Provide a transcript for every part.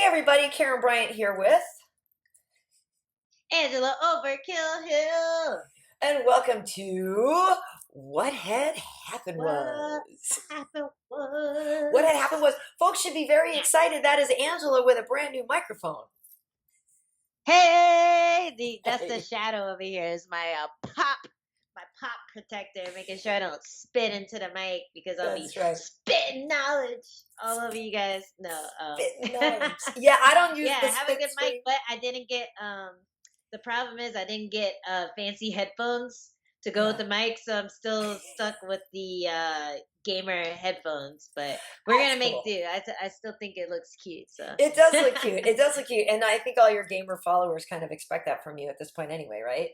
Everybody, Karyn Bryant here with, Angela Overkill Hill. and welcome to What Had Happened What Was. happened What had was. happened was, folks should be very excited. That is Angela with a brand new microphone. Hey, that's the Hey, shadow over here. Is my pop protector, making sure I don't spit into the mic because I'll be that's right. spitting knowledge all over you guys. No, Spit knowledge. Yeah, I don't use yeah, the I have a spit good mic, screen. but I didn't get the problem is I didn't get fancy headphones to go with Yeah, the mic, so I'm still stuck with the gamer headphones, but we're that's gonna make cool. do. I still think it looks cute, so It does look cute. It does look cute. And I think all your gamer followers kind of expect that from you at this point anyway, right?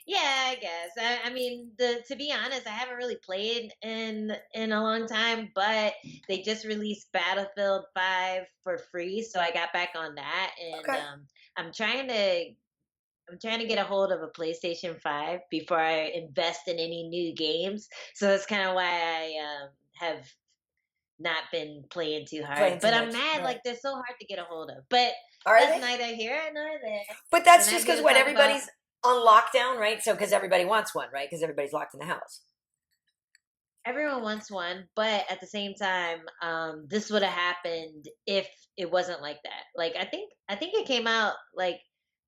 yeah, I guess. I mean, the to be honest, I haven't really played in a long time, but they just released Battlefield 5 for free, so I got back on that, and Okay. I'm trying to I'm trying to get a hold of a PlayStation 5 before I invest in any new games. So that's kind of why I have not been playing too hard. Playing too But I'm much. mad, Right. like they're so hard to get a hold of. But Are that's they? neither here nor there. But We're that's not just here because to what talk about. everybody's on lockdown, right? So because everybody wants one, right? Because everybody's locked in the house. Everyone wants one, but at the same time, this would have happened if it wasn't like that. Like I think it came out like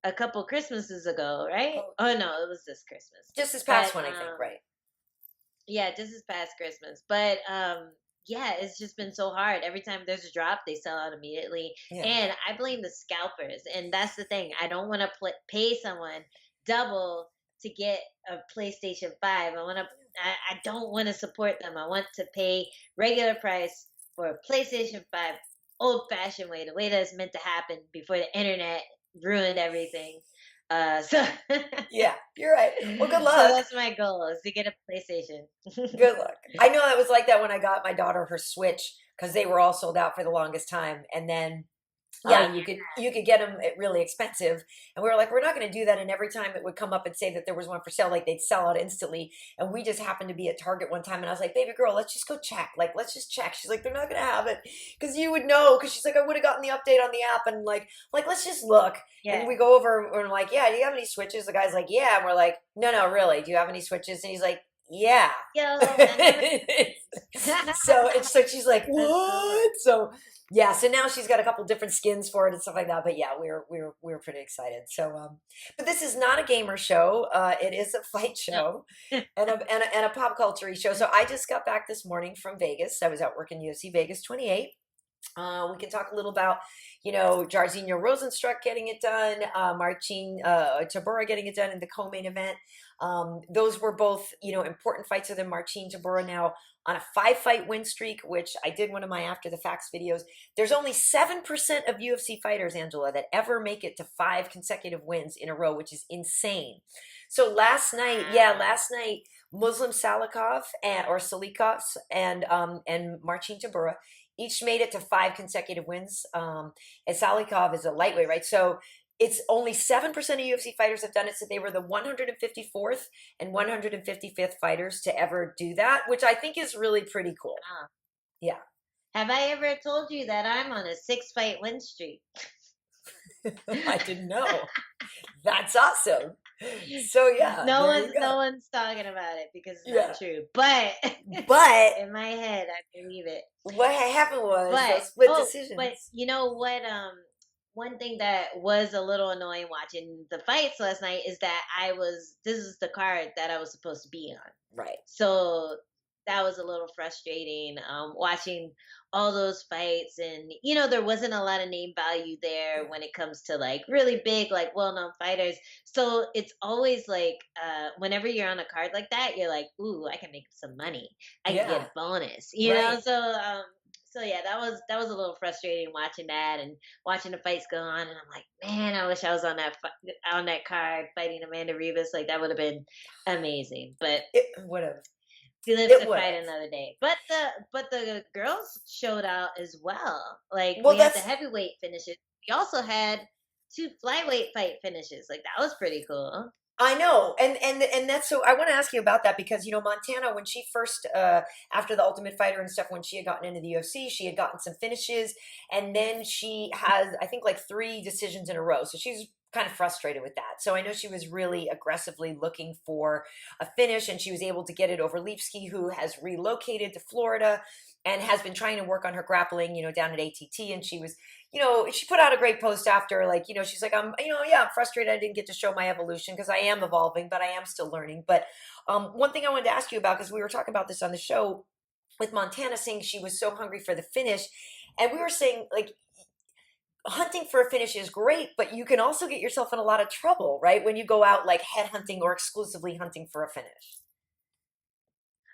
a couple Christmases ago, right? Oh, Oh no, it was this Christmas. just this But past one, I think, right? yeah, just this past Christmas. But yeah, it's just been so hard. Every time there's a drop, they sell out immediately. Yeah. And I blame the scalpers. And that's the thing. I don't want to pay someone double to get a PlayStation 5. I don't want to support them. I want to pay regular price for a PlayStation 5 old fashioned way, the way that it's meant to happen before the internet ruined everything. So Yeah, you're right. Well, good so luck. that's my goal is to get a PlayStation. Good luck. I know that was like that when I got my daughter her Switch because they were all sold out for the longest time, and then Oh you could get them at really expensive, and we were like, we're not going to do that. And every time it would come up and say that there was one for sale, like they'd sell out instantly. And we just happened to be at Target one time, and I was like, baby girl, let's just go check. Like, let's just check. She's like, they're not going to have it because you would know. Because she's like, I would have gotten the update on the app, and like let's just look. yeah. And we go over and we're like, yeah, do you have any Switches? The guy's like, yeah, and we're like, no, really, do you have any Switches? And he's like, yeah. Yo, I never. So she's like, That's so funny. what? So yeah, so now she's got a couple different skins for it and stuff like that. But yeah, we're pretty excited. So but this is not a gamer show. It is a fight No. show and a pop culture show. So I just got back this morning from Vegas. I was out working UFC Vegas 28. We can talk a little about, Jairzinho Rozenstruik getting it done, Marcin Tybura getting it done in the co-main event. Those were both, important fights for them. Marcin Tybura now on a 5-fight win streak, which I did one of my After the Facts videos. There's only 7% of UFC fighters, Angela, that ever make it to 5 consecutive wins in a row, which is insane. So Wow. last night, Muslim Salikov or Salikov and Marcin Tybura each made it to 5 consecutive wins. And Salikov is a lightweight, right? So it's only 7% of UFC fighters have done it. So they were the 154th and 155th fighters to ever do that, which I think is really pretty cool. Wow. Yeah. Have I ever told you that I'm on a 6-fight win streak? I didn't know. That's awesome. So yeah, No there you one's no go. one's talking about it because it's not Yeah. true. But But in my head, I believe it. what happened was But those split but decisions. you know what? One thing that was a little annoying watching the fights last night is that this is the card that I was supposed to be on. Right. So that was a little frustrating, watching all those fights. And, there wasn't a lot of name value there Yeah. when it comes to like really big, like well known fighters. So it's always like, whenever you're on a card like that, you're like, ooh, I can make some money. I can get Yeah. a bonus, Right. so yeah, that was a little frustrating watching that and watching the fights go on, and I'm like, man, I wish I was on that card fighting Amanda Rivas. Like that would have been amazing. But It would have. she lives It to would fight have. another day. But the girls showed out as well. Like Well, we had the that's heavyweight finishes. We also had two flyweight fight finishes. Like that was pretty cool. I know, and that's so. I want to ask you about that because Montana, when she first after the Ultimate Fighter and stuff, when she had gotten into the UFC, she had gotten some finishes, and then she has I think like three decisions in a row. So she's kind of frustrated with that. So I know she was really aggressively looking for a finish, and she was able to get it over Lipski, who has relocated to Florida and has been trying to work on her grappling, down at ATT, and she put out a great post after, like, she's like, yeah, I'm frustrated I didn't get to show my evolution because I am evolving, but I am still learning. But one thing I wanted to ask you about, because we were talking about this on the show with Montana saying she was so hungry for the finish, and we were saying, like, hunting for a finish is great, but you can also get yourself in a lot of trouble, right? When you go out like head hunting or exclusively hunting for a finish.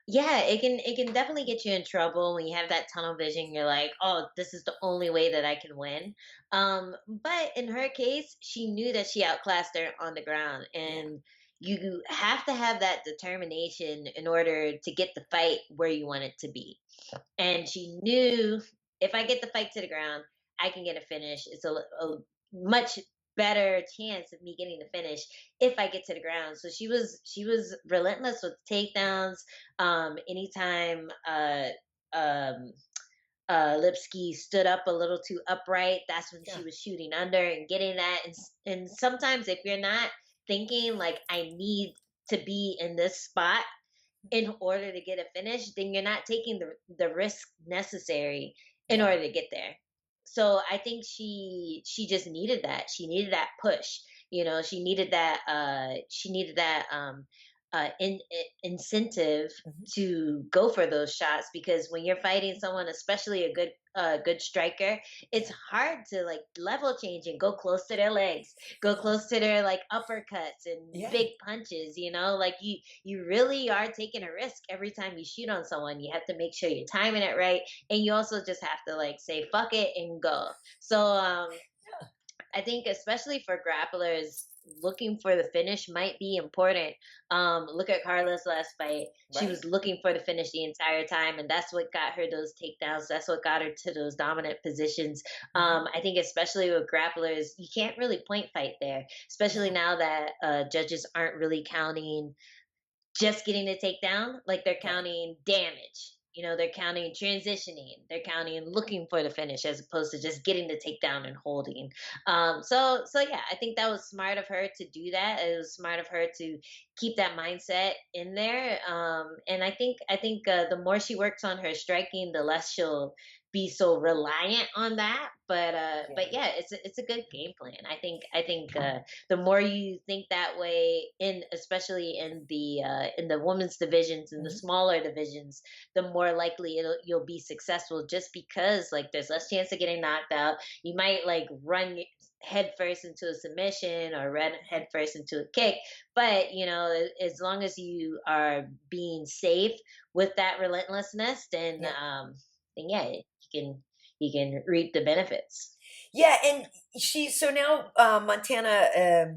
Yeah, it can definitely get you in trouble when you have that tunnel vision. You're like, oh, this is the only way that I can win. But in her case, she knew that she outclassed her on the ground, Yeah. and you have to have that determination in order to get the fight where you want it to be. And she knew, if I get the fight to the ground, I can get a finish. It's a much better chance of me getting the finish if I get to the ground. So she was relentless with takedowns. Anytime um Lipski stood up a little too upright, that's when Yeah. she was shooting under and getting that. And sometimes if you're not thinking like I need to be in this spot in order to get a finish, then you're not taking the risk necessary in Yeah. order to get there. So I think she just needed that. She needed that push. She needed that incentive Mhm. to go for those shots, because when you're fighting someone, especially a good striker, it's hard to like level change and go close to their legs, go Yeah. close to their like uppercuts and Yeah. big punches. Like you really are taking a risk every time you shoot on someone. You have to make sure you're timing it right, and you also just have to like say fuck it and go. So Yeah. I think especially for grapplers, looking for the finish might be important. Look at Carla's last fight. She Right. was looking for the finish the entire time, and that's what got her those takedowns. That's what got her to those dominant positions. Hmm. I think especially with grapplers, you can't really point fight there, especially No. now that judges aren't really counting just getting the takedown, like they're Right. counting damage. They're counting transitioning. They're counting looking for the finish as opposed to just getting the takedown and holding. So yeah, I think that was smart of her to do that. It was smart of her to keep that mindset in there. And I think the more she works on her striking, the less she'll be so reliant on that. But Yeah. yeah, it's a good game plan. I think the more you think that way, especially in the women's divisions, in the Hmm. smaller divisions, the more likely you'll be successful, just because like there's less chance of getting knocked out. You might like run head first into a submission or run head first into a kick, but as long as you are being safe with that relentlessness, then Yeah. yeah, you can reap the benefits. Yeah, and so now Montana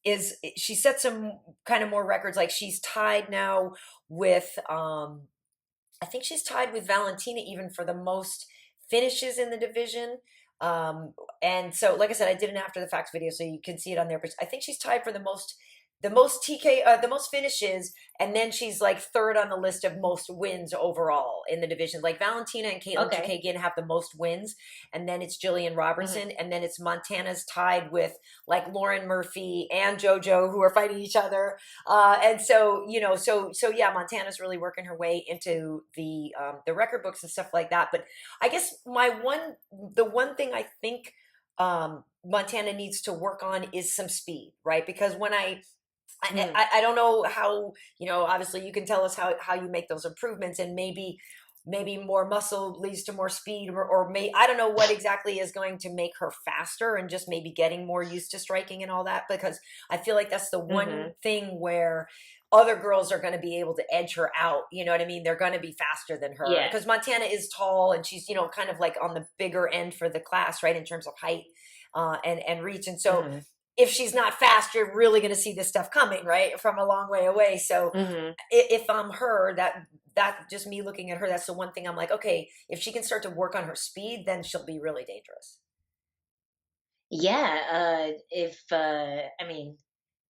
is she set some kind of more records. Like she's tied now with I think she's tied with Valentina even for the most finishes in the division. Um, and so, like I said, I did an after the facts video, so you can see it on there. But I think she's tied for the most TK, the most finishes, and then she's like third on the list of most wins overall in the division. Like Valentina and Caitlin Okay. Chookagian have the most wins, and then it's Jillian Hmm. Robertson, and then it's Montana's tied with like Lauren Murphy and JoJo, who are fighting each other. And so so yeah, Montana's really working her way into the record books and stuff like that. But I guess the one thing I think Montana needs to work on is some speed, right? Because when Hmm. I don't know how, obviously you can tell us how you make those improvements, and maybe more muscle leads to more speed, or I don't know what exactly is going to make her faster, and just maybe getting more used to striking and all that, because I feel like that's the one Hmm. thing where other girls are going to be able to edge her out. You know what I mean? They're going to be faster than her Yeah. because Montana is tall, and she's, kind of like on the bigger end for the class, right? In terms of height, and reach. And so Hmm. if she's not fast, you're really going to see this stuff coming, right, from a long way away. So Hmm. if I'm her, that just me looking at her, that's the one thing I'm like, okay, if she can start to work on her speed, then she'll be really dangerous. Yeah. If I mean,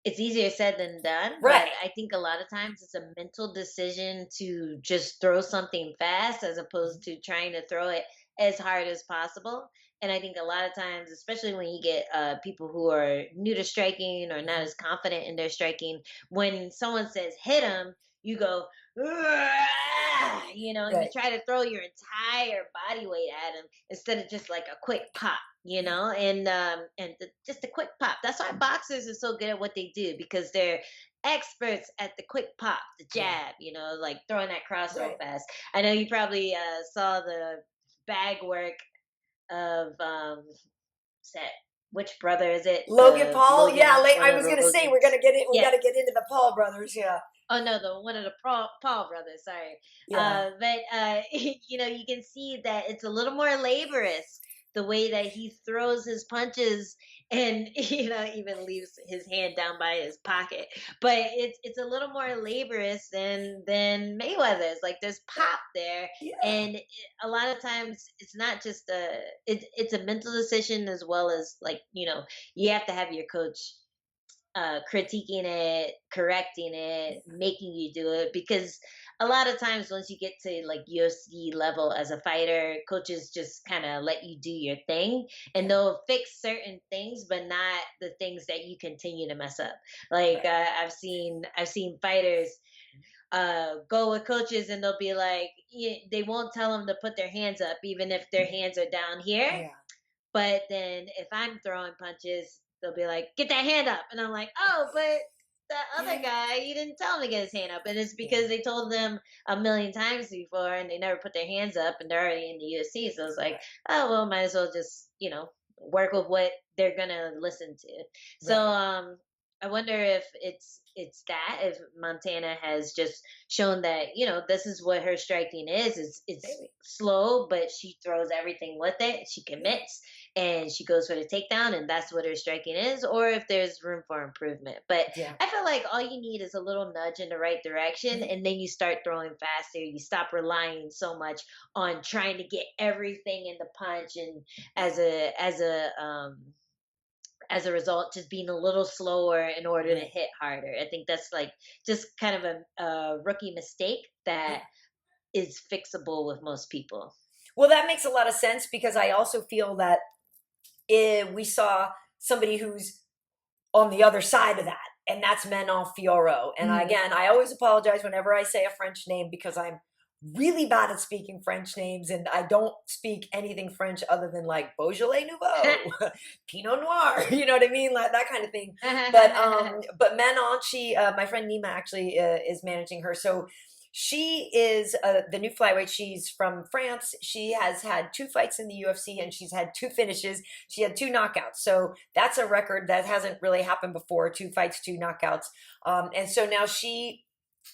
it's easier said than done, but Right. I think a lot of times it's a mental decision to just throw something fast as opposed to trying to throw it as hard as possible. And I think a lot of times, especially when you get people who are new to striking or not Mhm. as confident in their striking, when someone says hit them, you go, and you Right. try to throw your entire body weight at them instead of just like a quick pop, just a quick pop. That's why boxers are so good at what they do, because they're experts at the quick pop, the Yeah. jab, like throwing that cross real Right. fast. I know you probably saw the bag work of set. Which brother is it? Logan The Paul. Yeah. Logan, one I of was gonna say we're Logan's. gonna get it. We got Yeah. to get into the Paul brothers. Yeah. Oh no, the one of the Paul brothers. Sorry, Yeah. but you can see that it's a little more laborious the way that he throws his punches, and even leaves his hand down by his pocket. But it's a little more laborious than Mayweather's. Like there's pop there, Yeah. and a lot of times it's not just it's a mental decision, as well as you have to have your coach critiquing it, correcting it, making you do it. Because a lot of times, once you get to like UFC level as a fighter, coaches just kind of let you do your thing, and Yeah. they'll fix certain things, but not the things that you continue to mess up. Like Right. I've seen fighters go with coaches, and they'll be like, they won't tell them to put their hands up even if their hands are down here, Yeah. but then if I'm throwing punches, they'll be like, "Get that hand up," and I'm like, "Oh, but that other Yeah. guy, you didn't tell him to get his hand up," and it's Yeah. because they told them a million times before, and they never put their hands up, and they're already in the UFC. So it's like, Right. oh well, might as well just work with what they're gonna listen to. So Right. I wonder if it's that, if Montana has just shown that this is what her striking is. It's Maybe. slow, but she throws everything with it. She Yeah. commits and she goes for the takedown, and that's what her striking is, or if there's room for improvement. But Yeah. I feel like all you need is a little nudge in the right direction, Mhm. and then you start throwing faster. You stop relying so much on trying to get everything in the punch, and as a result, just being a little slower in order to Right. hit harder. I think that's like just kind of a rookie mistake that Yeah. is fixable with most people. Well, that makes a lot of sense because I also feel that we saw somebody who's on the other side of that, and that's Manon Fiorot. And Mhm. again, I always apologize whenever I say a French name because I'm really bad at speaking French names, and I don't speak anything French other than like Beaujolais Nouveau, Pinot Noir, you know what I mean, like that kind of thing. But Manon, she, my friend Nima actually is managing her, so she is the new flyweight. She's from France. She has had 2 fights in the UFC and she's had 2 finishes. She had 2 knockouts. So that's a record that hasn't really happened before. 2 fights, 2 knockouts. And so now she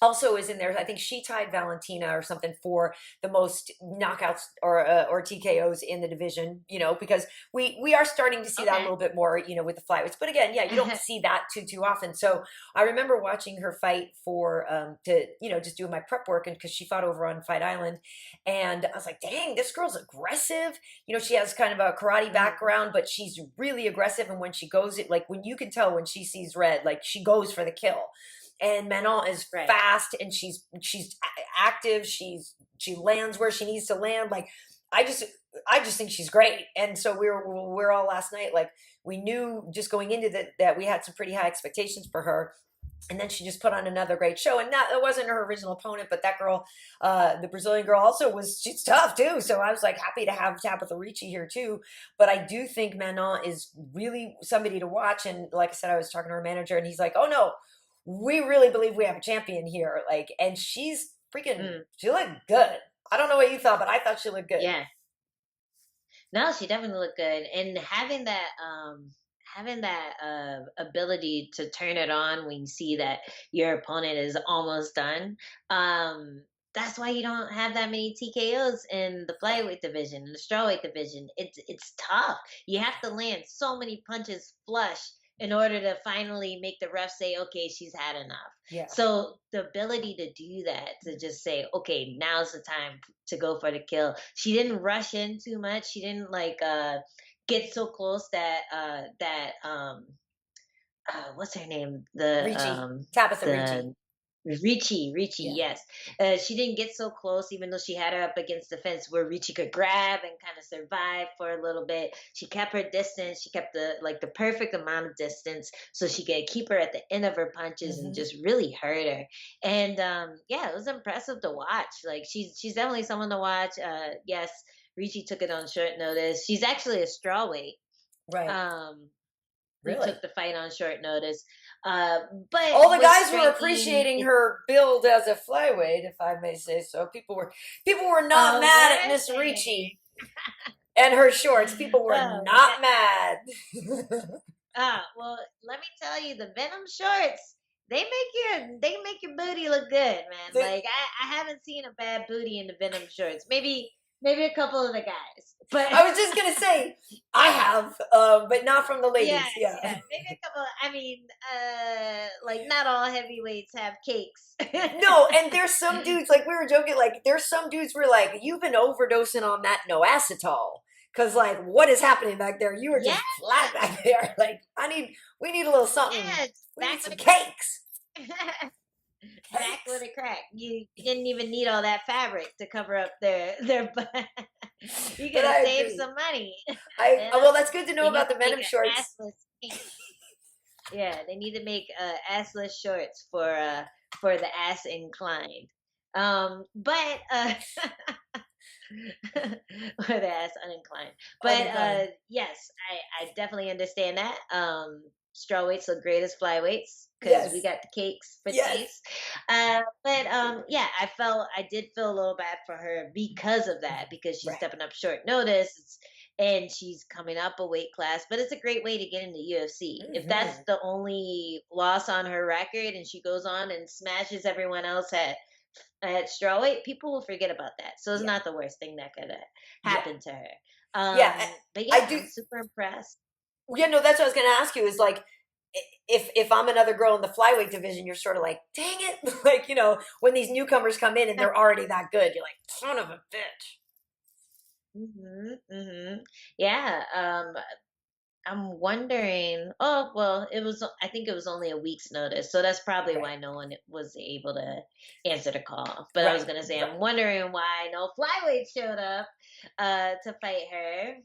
also is in there. I think she tied Valentina or something for the most knockouts or TKOs in the division. Because we are starting to see that a Okay. little bit more. With the flyweights. But again, yeah, you don't see that too often. So I remember watching her fight for to just doing my prep work, and because she fought over on Fight Island, and I was like, dang, this girl's aggressive. She has kind of a karate Mhm. background, but she's really aggressive. And when she goes, it like when you can tell when she sees red, like she goes for the kill. And Manon is Right. fast and she's active. She lands where she needs to land. Like I just I just think she's great. And so we were all last night like we knew just going into that we had some pretty high expectations for her. And then she just put on another great show. And that wasn't her original opponent, but that girl, the Brazilian girl, also she's tough too. So I was like happy to have Tabitha Ricci here too. But I do think Manon is really somebody to watch. And like I said, I was talking to her manager, and he's like, "Oh no, we really believe we have a champion here." Like, and she's freaking, Mm. she looked good. I don't know what you thought, but I thought she looked good. Yeah. No, she definitely looked good, and having that ability to turn it on when you see that your opponent is almost done. Um, that's why you don't have that many TKOs in the Right. flyweight division, in the strawweight division. It's tough. You have to land so many punches flush in order to finally make the ref say, "Okay, she's had enough." Yeah. So the ability to do that, to just say, "Okay, now's the time to go for the kill." She didn't rush in too much. She didn't like get so close that what's her name? Ricci, Tabitha Ricci. The Ricci, Yeah. yes. She didn't get so close, even though she had her up against the fence where Ricci could grab and kind of survive for a little bit. She kept her distance. She kept the perfect amount of distance so she could keep her at the end of her punches and Hmm. just really hurt her. And yeah, it was impressive to watch. Like she's definitely someone to watch. Yes, Ricci took it on short notice. She's actually a strawweight. Right. Um, who Really. took the fight on short notice. Uh, but All the what's guys were striking appreciating is, her build as a flyweight, if I may say so. People were not oh, mad at were Miss they? Ricci and her shorts. People were Oh man. not mad. Well, let me tell you, the Venom shorts, they make your booty look good, man. The- Like I haven't seen a bad booty in the Venom shorts. Maybe a couple of the guys. But I was just gonna say I have, but not from the yeah, ladies. Yeah. yeah. Maybe a couple. I mean, like not all heavyweights have cakes. No, and there's some dudes, like we were joking, like there's some dudes where like you've been overdosing on that no acetol. Cause like what is happening back there? You are Yeah, just flat back there. Like we need a little something. yeah. It's We need back some with cakes. a back with Cakes. a crack. You didn't even need all that fabric to cover up their butt. You But could have I saved agree. some money. I You know, well, that's good to know they need about to the make Venom an shorts. assless pink. Yeah, they need to make assless shorts for the ass inclined. But or the ass uninclined. But Uninclined. yes, I definitely understand that. Strawweights look great as flyweights because we Yes. got the cakes for Yes. taste. But yeah, I did feel a little bad for her because of that, because she's Right. stepping up short notice. And she's coming up a weight class, but it's a great way to get into UFC. If that's Hmm. the only loss on her record and she goes on and smashes everyone else at strawweight, people will forget about that. So it's Yeah. not the worst thing that could have Yeah. happened to her. Yeah. But I yeah, do. I'm super impressed. Yeah. No, that's what I was going to ask you. Is like, if I'm another girl in the flyweight division, you're sort of like, dang it, like when these newcomers come in and they're already that good, you're like, son of a bitch. Hmm. Yeah. I'm wondering. Oh well, it was. I think it was only a week's notice, so that's probably Right. why no one was able to answer the call. But I was Right. gonna say, Right. I'm wondering why no flyweight showed up to fight her.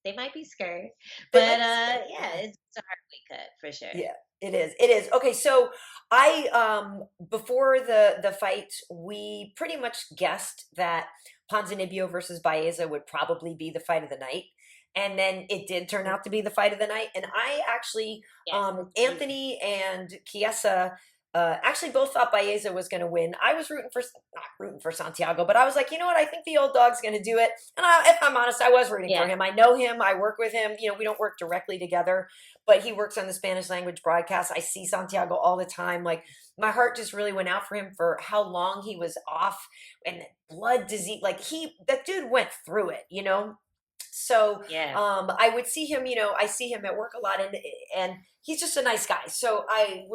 They might be scared, They but might be scared. yeah, Yeah. it's a hard weight cut for sure. Yeah, it is. It is. Okay, so I before the fight, we pretty much guessed that Ponzinibbio versus Baeza would probably be the fight of the night. And then it did turn Mm. out to be the fight of the night. And I actually, Yes, agreed. Anthony and Chiesa, actually both thought Baeza was going to win. I was not rooting for Santiago, but I was like, you know what? I think the old dog's going to do it. And if I'm honest, I was rooting for Yeah, him. I know him. I work with him. We don't work directly together, but he works on the Spanish language broadcast. I see Santiago all the time. Like my heart just really went out for him for how long he was off and blood disease. Like that dude went through it. So yeah, I would see him, I see him at work a lot, and he's just a nice guy. So hmm,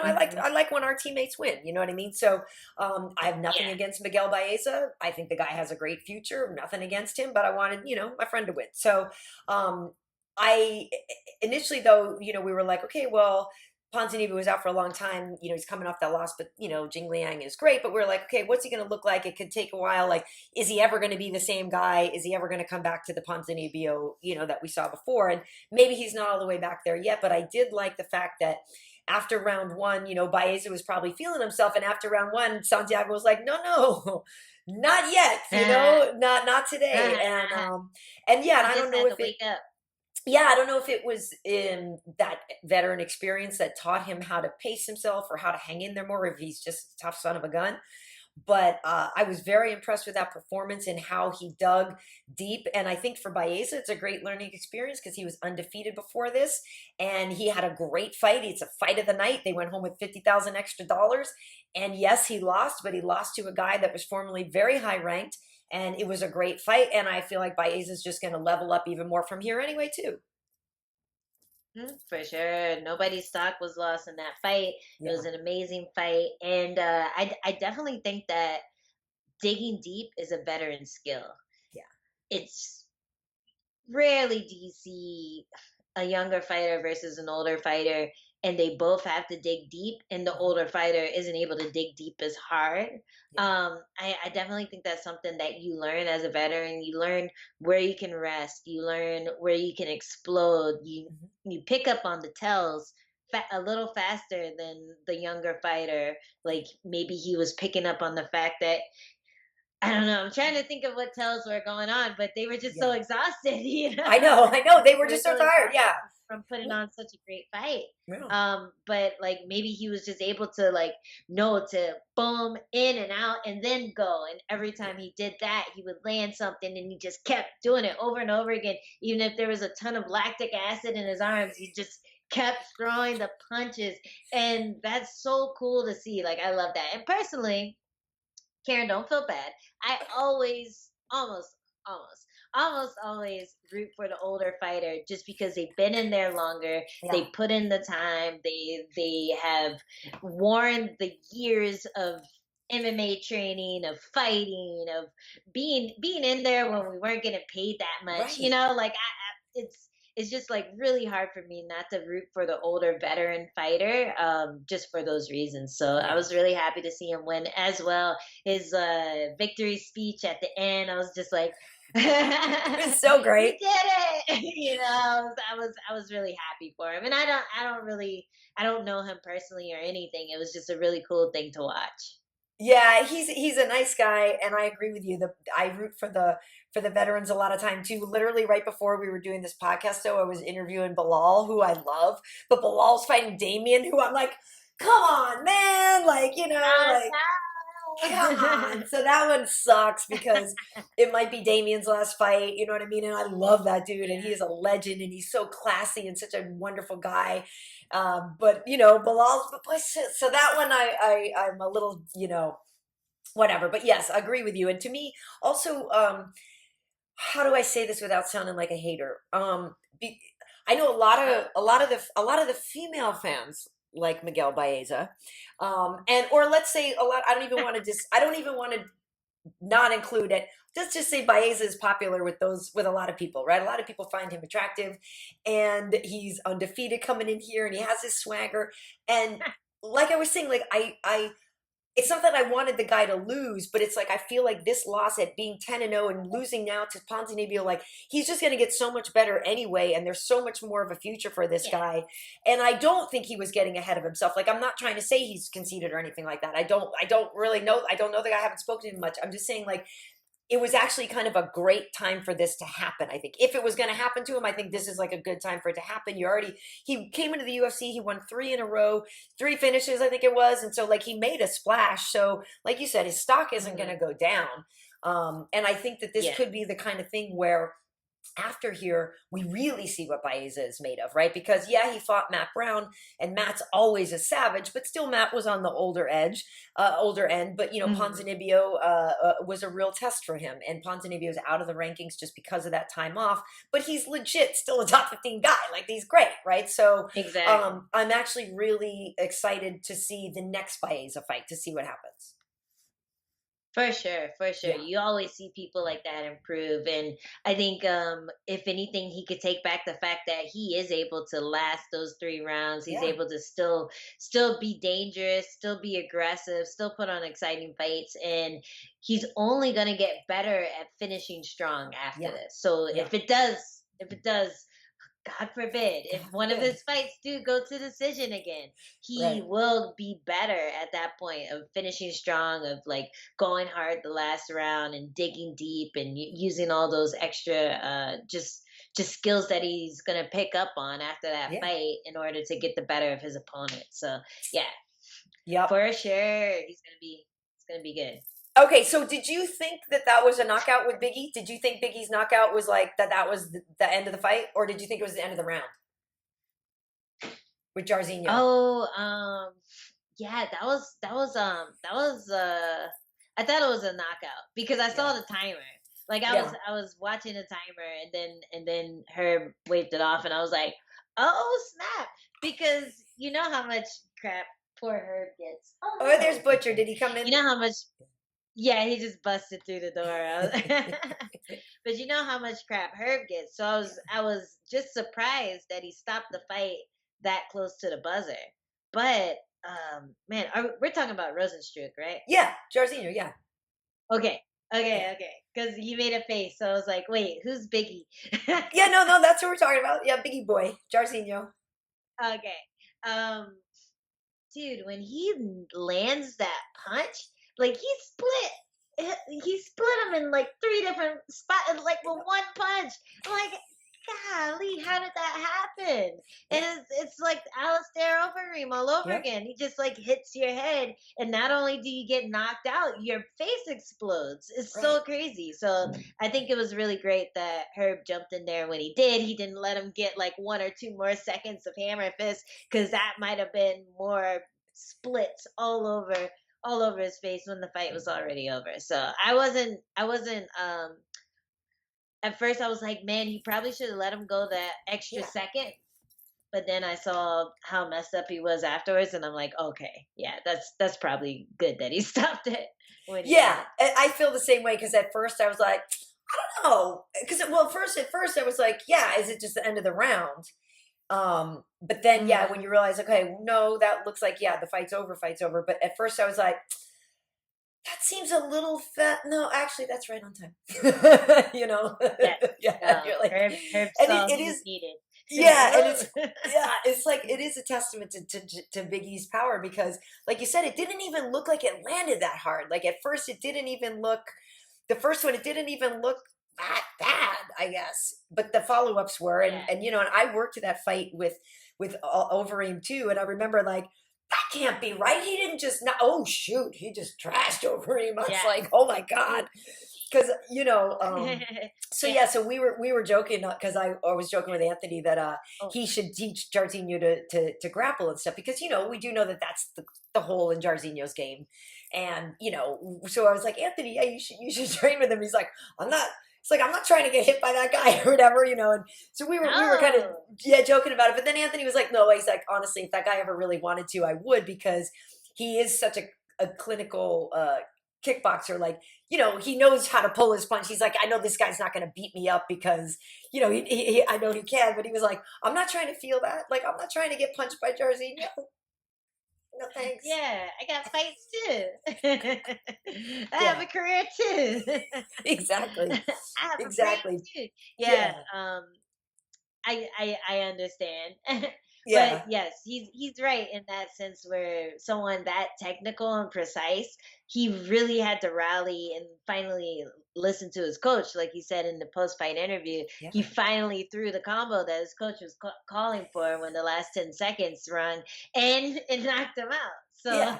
I like when our teammates win. You know what I mean? So I have nothing yeah, against Miguel Baeza. I think the guy has a great future. Nothing against him, but I wanted my friend to win. So um, I initially though, we were like, okay, well, Ponzinibbio was out for a long time. He's coming off that loss, but Jing Liang is great. But we're like, okay, what's he going to look like? It could take a while. Like, is he ever going to be the same guy? Is he ever going to come back to the Ponzinibbio, that we saw before? And maybe he's not all the way back there yet. But I did like the fact that after round one, Baeza was probably feeling himself, and after round one, Santiago was like, no, no. Not yet, not today, and yeah, and he I just don't know had if to it wake up. yeah, I don't know if it was in that veteran experience that taught him how to pace himself or how to hang in there more, if he's just a tough son of a gun. But I was very impressed with that performance and how he dug deep. And I think for Baeza, it's a great learning experience because he was undefeated before this, and he had a great fight. It's a fight of the night. They went home with 50,000 extra dollars. And yes, he lost, but he lost to a guy that was formerly very high ranked. And it was a great fight. And I feel like Baeza is just going to level up even more from here anyway, too. For sure. Nobody's stock was lost in that fight. It Yeah. was an amazing fight. And I definitely think that digging deep is a veteran skill. Yeah. It's rarely do you see. a younger fighter versus an older fighter, and they both have to dig deep, and the older fighter isn't able to dig deep as hard. Yeah. I definitely think that's something that you learn as a veteran. You learn where you can rest. You learn where you can explode. Mhm. You pick up on the tells a little faster than the younger fighter. Like maybe he was picking up on the fact that I don't know. I'm trying to think of what tells were going on, but they were just so Yeah. exhausted, you know. I know. I know. They were They were just so so tired. exhausted Yeah. from putting on such a great fight. Yeah. But like maybe he was just able to like know to boom in and out and then go. And every Yeah. time he did that, he would land something and he just kept doing it over and over again. Even if there was a ton of lactic acid in his arms, he just kept throwing the punches. And that's so cool to see. Like I love that. And personally, Karen, don't feel bad. I always, almost always root for the older fighter just because they've been in there longer. Yeah. They put in the time. They have worn the years of MMA training, of fighting, of being in there when we weren't getting paid that much. You Right. know, like it's just like really hard for me not to root for the older veteran fighter just for those reasons. So I Yeah. was really happy to see him win as well. His victory speech at the end, I was just like, It's so "You great. did it!" You know, I was really happy for him. And I don't know him personally or anything. It was just a really cool thing to watch. Yeah, he's a nice guy, and I agree with you. I root for the veterans a lot of time too. Literally, right before we were doing this podcast, though, I was interviewing Bilal, who I love, but Bilal's fighting Damien, who I'm like, come on, man, like I like come on. So that one sucks because it might be Damien's last fight. You know what I mean? And I love that dude, and he is a legend, and he's so classy and such a wonderful guy. But Bilal's so that one I'm a little whatever. But yes, I agree with you. And to me, also, how do I say this without sounding like a hater? I know a lot of the female fans like Miguel Baeza, and or let's say a lot. I don't even want to not include it. Let's just say Baeza is popular with a lot of people, right? A lot of people find him attractive, and he's undefeated coming in here, and he has his swagger. And like I was saying, like I it's not that I wanted the guy to lose, but it's like I feel like this loss at being 10-0 and losing now to Ponzinibbio, like he's just going to get so much better anyway, and there's so much more of a future for this Yeah. guy. And I don't think he was getting ahead of himself. Like I'm not trying to say he's conceited or anything like that. I don't really know. I don't know the guy. I haven't spoken to him much. I'm just saying like it was actually kind of a great time for this to happen. I think if it was going to happen to him, I think this is like a good time for it to happen. He came into the UFC, he won 3 in a row, 3 finishes, I think it was. And so like he made a splash. So like you said, his stock isn't going Mhm. to go down. And I think that this Yeah. could be the kind of thing where after here, we really see what Baeza is made of, right? Because yeah, he fought Matt Brown, and Matt's always a savage, but still Matt was on the older end. But Mhm. Ponzinibbio was a real test for him, and Ponzinibbio's out of the rankings just because of that time off. But he's legit still a top 15 guy. Like he's great, right? So Exactly. I'm actually really excited to see the next Baeza fight to see what happens. For sure, for sure. Yeah, You always see people like that improve. And I think if anything, he could take back the fact that he is able to last those 3 rounds. He's yeah, able to still be dangerous, still be aggressive, still put on exciting fights. And he's only gonna get better at finishing strong after yeah, this. So yeah. if it does, God forbid, if God one of forbid. his fights do go to decision again, he Right. will be better at that point of finishing strong, of like going hard the last round and digging deep and using all those extra just skills that he's gonna pick up on after that Yeah. fight in order to get the better of his opponent. So yeah, Yep. for sure, it's gonna be good. Okay, so did you think that that was a knockout with Biggie? Did you think Biggie's knockout was like that was the end of the fight, or did you think it was the end of the round with Jarzinho? Oh, yeah, I thought it was a knockout because I Yeah, saw the timer. Like I was yeah, I was watching the timer and then Herb waved it off and I was like, "Oh, snap." Because you know how much crap poor Herb gets. Oh, oh, there's no. Butcher. Did he come You in? know how much. Yeah, he just busted through the door. But you know how much crap Herb gets. So I was just surprised that he stopped the fight that close to the buzzer. But man, we're talking about Rozenstruik, right? Yeah, Jairzinho, yeah. Okay. Yeah. Okay. Because you made a face. So I was like, wait, who's Biggie? Yeah, no, that's what we're talking about. Yeah, Biggie Boy, Jairzinho. Okay. Um, dude, when he lands that punch, like he split him in like three different spots, like with one punch. I'm like, golly, how did that happen? Yeah, And it's like Alistair Overeem all over yeah, again. He just like hits your head, and not only do you get knocked out, your face explodes. It's right. so crazy. So I think it was really great that Herb jumped in there when he did. He didn't let him get like 1 or 2 more seconds of hammer fist, because that might have been more splits all over his face when the fight was already over. So I wasn't at first I was like, man, he probably should have let him go that extra Yeah, second. But then I saw how messed up he was afterwards, and I'm like, okay, yeah, that's probably good that he stopped it when he yeah. did. I feel the same way because at first I was like, I don't know, because well, at first I was like, yeah, is it just the end of the round? But then yeah, when Hmm. you realize, okay, no, that looks like yeah, the fight's over, fight's over. But at first I was like, that seems a little fat. No, actually, that's right on time. You know, Yes, yeah, no, you're like, Herb and saw it he was is, needed. He's like, yeah, and whoa. it's yeah, it's like it is a testament to Big E's power because, like you said, it didn't even look like it landed that hard. Like at first, it didn't even look. The first one, it didn't even look that bad, I guess. But the follow ups were, Yeah, and you know, and I worked that fight with Overeem too, and I remember like that can't be right. He didn't just not. Oh shoot, he just trashed Overeem. I was yeah. like, oh my god, because you know. So Yeah. yeah, so we were joking because I was joking with Anthony that Oh, he should teach Jarzinho to grapple and stuff because you know we do know that that's the hole in Jarzinho's game, and you know so I was like Anthony, yeah, you should train with him. He's like I'm not. It's like I'm not trying to get hit by that guy or whatever, you know. And so we were kind of no. yeah joking about it, but then Anthony was like, no, he's like honestly, if that guy ever really wanted to, I would because he is such a clinical kickboxer. Like you know, he knows how to pull his punch. He's like, I know this guy's not going to beat me up because, you know, I know he can, but he was like, I'm not trying to feel that. Like, I'm not trying to get punched by Jairzinho. No, thanks. Yeah, I got fights too. I have Yeah, a career too. exactly. I have a brain Exactly. too. Yeah. Yeah, I understand. But Yeah. yes, he's right in that sense where someone that technical and precise, he really had to rally and finally listen to his coach. Like he said in the post fight interview, Yeah. he finally threw the combo that his coach was calling for when the last 10 seconds run, and it knocked him out. So Yeah.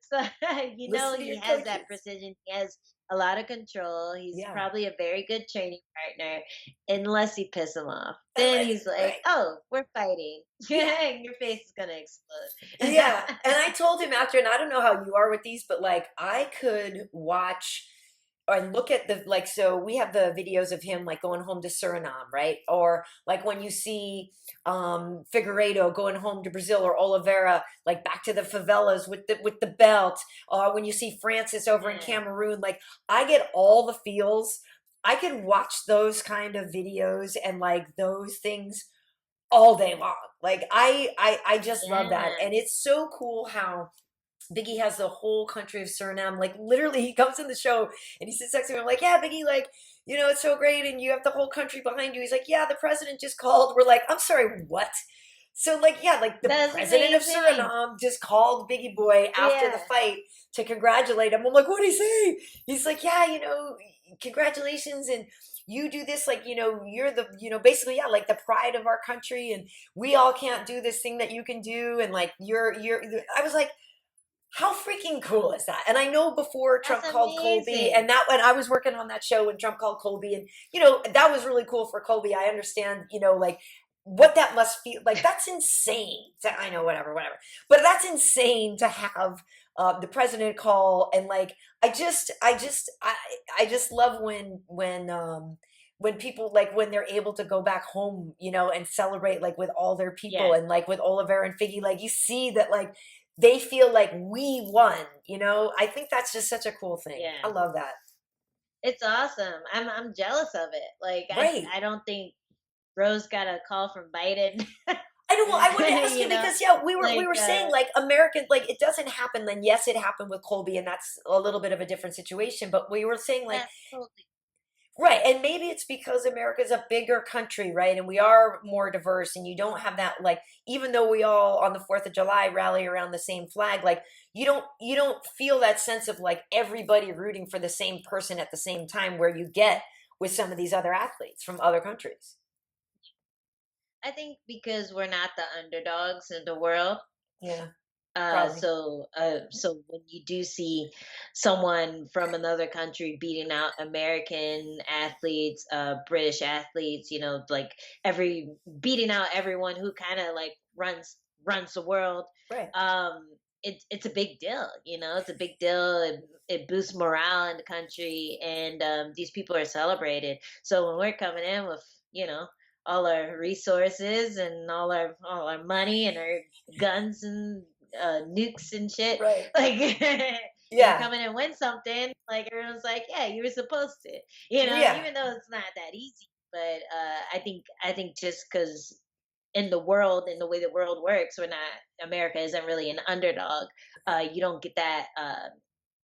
so Listen to he your has that coaches. precision. He has a lot of control. He's Yeah. probably a very good training partner, unless you piss him off. Then Unless, he's like, right. "Oh, we're fighting. Yeah. Your face is gonna explode." Yeah. And I told him after, and I don't know how you are with these, but like I could watch and look at the like so we have the videos of him like going home to Suriname, right? Or like when you see Figueiredo going home to Brazil or Oliveira like back to the favelas with the belt, or when you see Francis over in Yeah. Cameroon, like I get all the feels. I could watch those kind of videos and like those things all day long. Like I just love that. Yeah. And it's so cool how Biggie has the whole country of Suriname. Like literally, he comes in the show and he sits next to me. I'm like, yeah, Biggie, like you know, it's so great, and you have the whole country behind you. He's like, yeah, the president just called. We're like, I'm sorry, what? So like, yeah, like the That's president of amazing. Suriname just called Biggie Boy after the Yeah. fight to congratulate him. I'm like, what did he say? He's like, yeah, you know, congratulations and. You do this like you know you're the you know basically yeah like the pride of our country and we all can't do this thing that you can do and like you're I was like how freaking cool is that? And I know before That's Trump called Colby, amazing. and that when I was working on that show when Trump called Colby, and you know that was really cool for Colby. I understand, you know, like what that must feel like. That's insane. I know, whatever, but that's insane to have the president call and like. I just love when people like when they're able to go back home, you know, and celebrate like with all their people Yes. and like with Oliver and Figgy, like you see that like they feel like we won, you know? I think that's just such a cool thing. Yeah. I love that. It's awesome. I'm jealous of it. Like Right. I don't think Rose got a call from Biden. I know. Well, I wanted to ask you, You know, because we like were saying like American, like it doesn't happen. Then yes, it happened with Colby, and that's a little bit of a different situation. But we were saying like that's totally right, and maybe it's because America's a bigger country, right? And we are more diverse, and you don't have that like even though we all on the 4th of July rally around the same flag, like you don't feel that sense of like everybody rooting for the same person at the same time where you get with some of these other athletes from other countries. I think because we're not the underdogs in the world. Yeah, probably. So when you do see someone from another country beating out American athletes, British athletes, you know, like every beating out everyone who kind of like runs the world, Right. it's a big deal. You know, it's a big deal. It boosts morale in the country, and these people are celebrated. So when we're coming in with, you know, all our resources and all our money and our guns and nukes and shit. Right. Like, you Yeah. come in and win something, like everyone's like, yeah, you were supposed to, you know, Yeah. even though it's not that easy. But I think just because in the world, in the way the world works, we're not America isn't really an underdog. You don't get that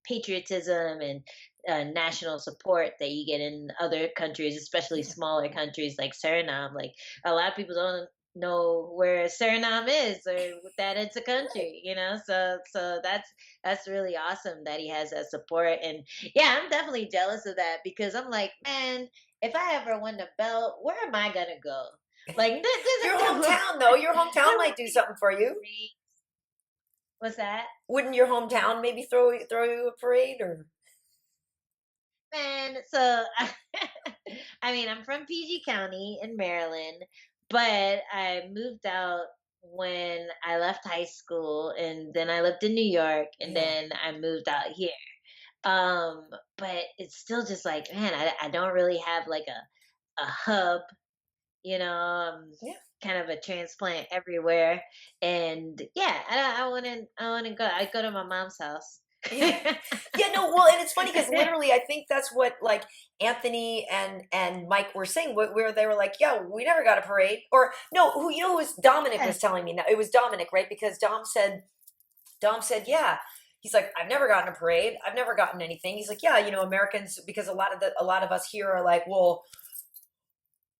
patriotism and national support that you get in other countries, especially smaller countries like Suriname. Like a lot of people don't know where Suriname is or that it's a country, you know. So that's really awesome that he has that support. And yeah, I'm definitely jealous of that because I'm like, man, if I ever win the belt, where am I gonna go? Like Your hometown, though, your hometown might do something for you. What's that? Wouldn't your hometown maybe throw you a parade or? Man, so I mean, I'm from PG County in Maryland, but I moved out when I left high school, and then I lived in New York, and Yeah. then I moved out here. But it's still just like, man, I don't really have like a hub, you know. Yeah. Kind of a transplant everywhere, and yeah, I wouldn't go. I go to my mom's house. Yeah. Yeah, no, well, and it's funny because literally I think that's what like Anthony and Mike were saying where they were like, yeah, we never got a parade. Or no, who you know who was Dominic Yeah. was telling me now. It was Dominic, right? Because Dom said, yeah. He's like, I've never gotten a parade. I've never gotten anything. He's like, yeah, you know, Americans, because a lot of us here are like, well,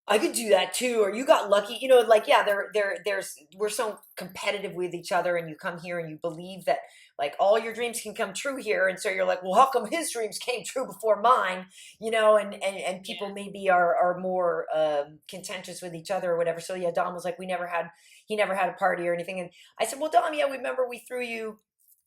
I could do that too, or you got lucky, you know, like, yeah, we're so competitive with each other, and you come here and you believe that like all your dreams can come true here. And so you're like, well, how come his dreams came true before mine? You know, and people Yeah. maybe are more contentious with each other or whatever. So yeah, Dom was like, he never had a party or anything. And I said, well, Dom, yeah, we remember we threw you,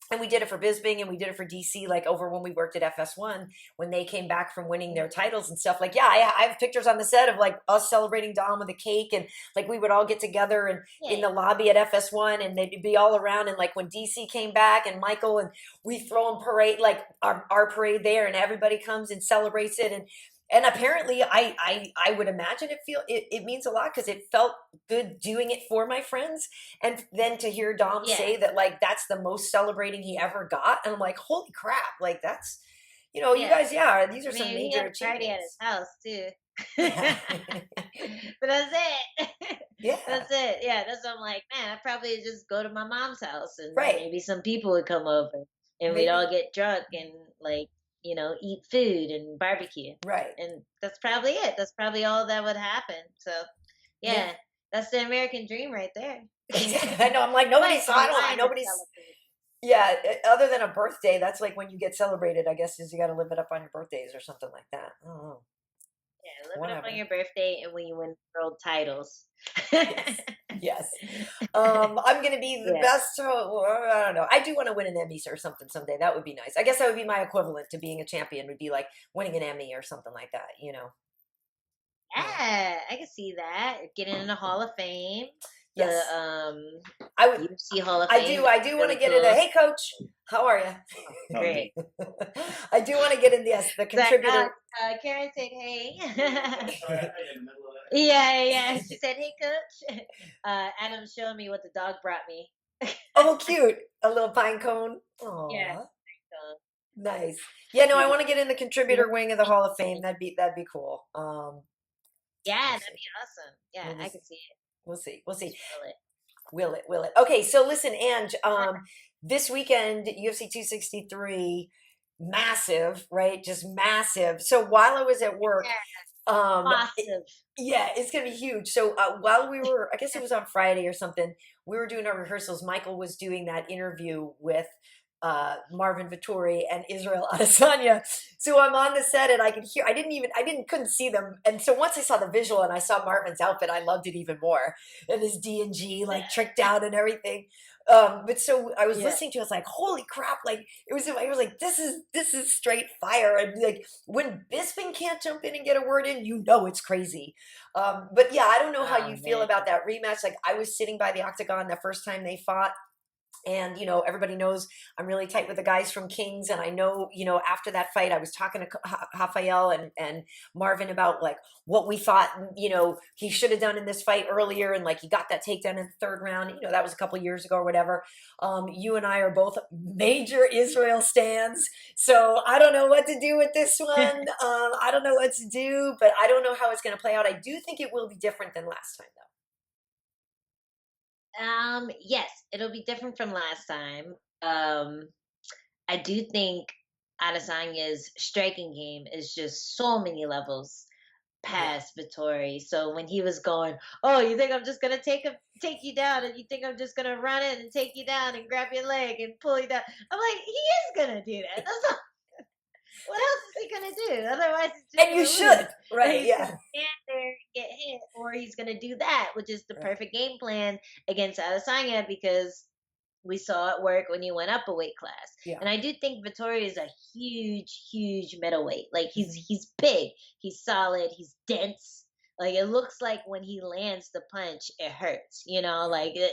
and we did it for Bisbing and we did it for DC, like over when we worked at FS1, when they came back from winning their titles and stuff. Like, yeah, I have pictures on the set of like us celebrating Dom with a cake, and like we would all get together and in Yeah. the lobby at FS1, and they'd be all around. And like when DC came back and Michael, and we throw in parade, like our parade there, and everybody comes and celebrates it. And apparently I would imagine it means a lot because it felt good doing it for my friends. And then to hear Dom Yeah. say that like that's the most celebrating he ever got, and I'm like, holy crap, like that's, you know, you Yeah. guys, yeah, these are I some mean, he major had a party at his achievements. house too. Yeah. But that's it. Yeah. That's it. Yeah, that's what I'm like, man, I'd probably just go to my mom's house and Right. maybe some people would come over and we'd Maybe. all get drunk and like, you know, eat food and barbecue. Right. And that's probably it. That's probably all that would happen. So Yeah. yeah, that's the American dream right there. I know. I'm like, But nobody's, I don't, online is nobody's, celebrated. yeah, other than a birthday, that's like when you get celebrated, I guess, is you got to live it up on your birthdays or something like that. I don't know. Yeah, live it up Whatever. on your birthday and when you win world titles. Yes. Yes. I'm gonna be the Yeah. best. I don't know. I do want to win an Emmy or something someday. That would be nice. I guess that would be my equivalent to being a champion. Would be like winning an Emmy or something like that. You know. Yeah. Yeah, I can see that. Getting in the Hall of Fame. The Yes. I would. UFC Hall of I Fame. do. I do want to get in a. Hey, coach. How are you? Great. I do want to get in. Yes, the It's like, contributor. Karyn said, hey. Sorry, I got in the middle of that. Yeah. She said, hey, coach. Adam's showing me what the dog brought me. Oh, cute. A little pine cone. Yeah. Aw, So nice. Yeah, no, I he, want to get in the he contributor wing of the Hall of Fame. That'd be cool. yeah, We'll that'd see. be awesome. Yeah, We'll I see. can see it. We'll see. We'll see. Just will it. Will it? Will it? Okay, so listen, Ange, this weekend, UFC 263, massive, right? Just massive. So while I was at work, Yeah, um, it- massive. yeah, it's gonna be huge. So while we were, I guess it was on Friday or something, we were doing our rehearsals. Michael was doing that interview with Marvin Vettori and Israel Adesanya. So I'm on the set and I could hear. Couldn't see them. And so once I saw the visual and I saw Marvin's outfit, I loved it even more. And his D&G like tricked out and everything. But so I was Yeah. listening to it, I was like, holy crap, like I was like, this is straight fire. And like when Bisping can't jump in and get a word in, you know it's crazy. But yeah, I don't know how Oh you feel man. about that rematch. Like I was sitting by the octagon the first time they fought, and everybody knows I'm really tight with the guys from Kings, and I know after that fight I was talking to Rafael and Marvin about like what we thought he should have done in this fight earlier, and like he got that takedown in the third round. That was a couple years ago or whatever. You and I are both major Israel stans, so I don't know what to do with this one. I don't know what to do, but I don't know how it's going to play out. I do think it will be different than last time, though. Yes, it'll be different from last time. Um, I do think Adesanya's striking game is just so many levels Yeah, past Vittori. So when he was going, "Oh, you think I'm just gonna take you down, and you think I'm just gonna run in and take you down and grab your leg and pull you down?" I'm like, he is gonna do that. That's all. What else is he gonna do? Otherwise, he's just and you gonna lose. should, right? He's gonna Yeah, stand there and get hit, or he's gonna do that, which is the right. perfect game plan against Adesanya because we saw it work when he went up a weight class. Yeah. And I do think Vittoria is a huge, huge middleweight. Like Mhm. he's big, he's solid, he's dense. Like it looks like when he lands the punch, it hurts.